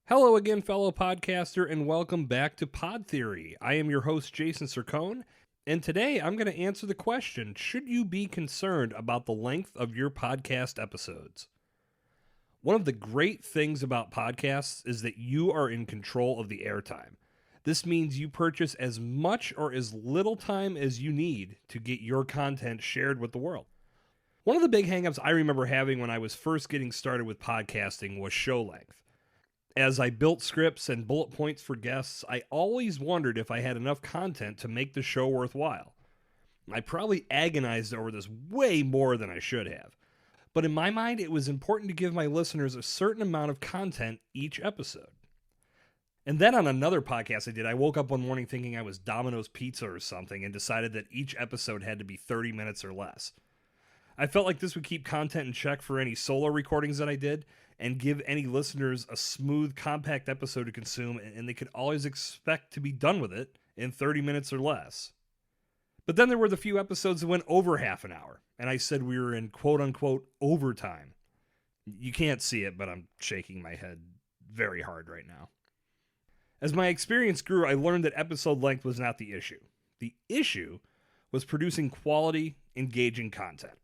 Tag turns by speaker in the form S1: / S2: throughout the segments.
S1: Hello again, fellow podcaster, and welcome back to Pod Theory. I am your host, Jason Cercone, and today I'm going to answer the question, should you be concerned about the length of your podcast episodes? One of the great things about podcasts is that you are in control of the airtime. This means you purchase as much or as little time as you need to get your content shared with the world. One of the big hangups I remember having when I was first getting started with podcasting was show length. As I built scripts and bullet points for guests, I always wondered if I had enough content to make the show worthwhile. I probably agonized over this way more than I should have. But in my mind, it was important to give my listeners a certain amount of content each episode. And then on another podcast I did, I woke up one morning thinking I was Domino's Pizza or something and decided that each episode had to be 30 minutes or less. I felt like this would keep content in check for any solo recordings that I did and give any listeners a smooth, compact episode to consume, and they could always expect to be done with it in 30 minutes or less. But then there were the few episodes that went over half an hour, and I said we were in quote-unquote overtime. You can't see it, but I'm shaking my head very hard right now. As my experience grew, I learned that episode length was not the issue. The issue was producing quality, engaging content.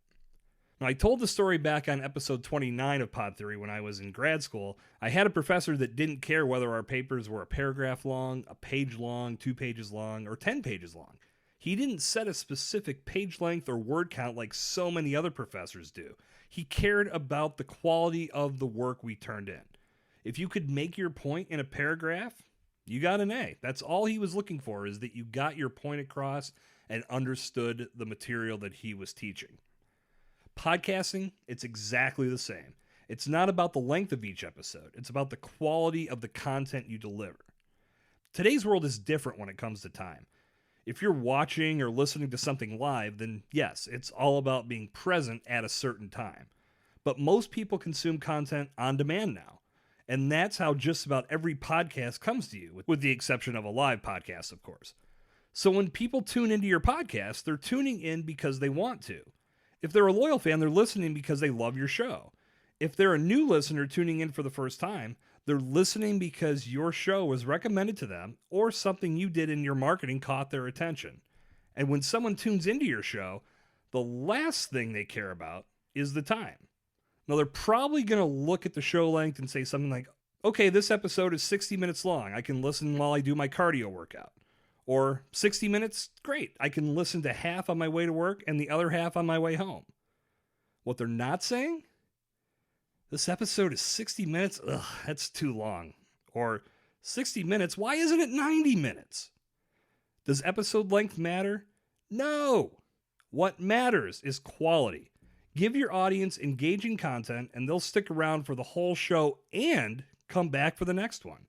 S1: Now, I told the story back on episode 29 of Pod Theory when I was in grad school. I had a professor that didn't care whether our papers were a paragraph long, a page long, 2 pages long, or 10 pages long. He didn't set a specific page length or word count like so many other professors do. He cared about the quality of the work we turned in. If you could make your point in a paragraph, you got an A. That's all he was looking for, is that you got your point across and understood the material that he was teaching. Podcasting, it's exactly the same. It's not about the length of each episode. It's about the quality of the content you deliver. Today's world is different when it comes to time. If you're watching or listening to something live, then yes, it's all about being present at a certain time. But most people consume content on demand now. And that's how just about every podcast comes to you, with the exception of a live podcast, of course. So when people tune into your podcast, they're tuning in because they want to. If they're a loyal fan, they're listening because they love your show. If they're a new listener tuning in for the first time, they're listening because your show was recommended to them or something you did in your marketing caught their attention. And when someone tunes into your show, the last thing they care about is the time. Now, they're probably going to look at the show length and say something like, okay, this episode is 60 minutes long. I can listen while I do my cardio workout. Or 60 minutes, great. I can listen to half on my way to work and the other half on my way home. What they're not saying? This episode is 60 minutes? Ugh, that's too long. Or 60 minutes? Why isn't it 90 minutes? Does episode length matter? No. What matters is quality. Give your audience engaging content and they'll stick around for the whole show and come back for the next one.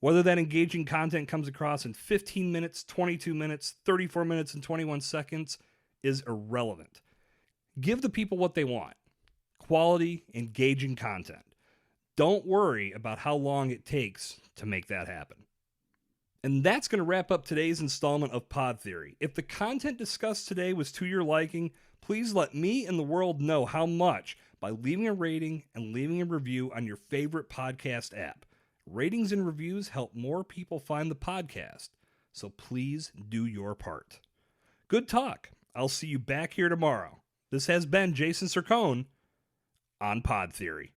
S1: Whether that engaging content comes across in 15 minutes, 22 minutes, 34 minutes, and 21 seconds is irrelevant. Give the people what they want. Quality, engaging content. Don't worry about how long it takes to make that happen. And that's going to wrap up today's installment of Pod Theory. If the content discussed today was to your liking, please let me and the world know how much by leaving a rating and leaving a review on your favorite podcast app. Ratings and reviews help more people find the podcast, so please do your part. Good talk. I'll see you back here tomorrow. This has been Jason Cercone on Pod Theory.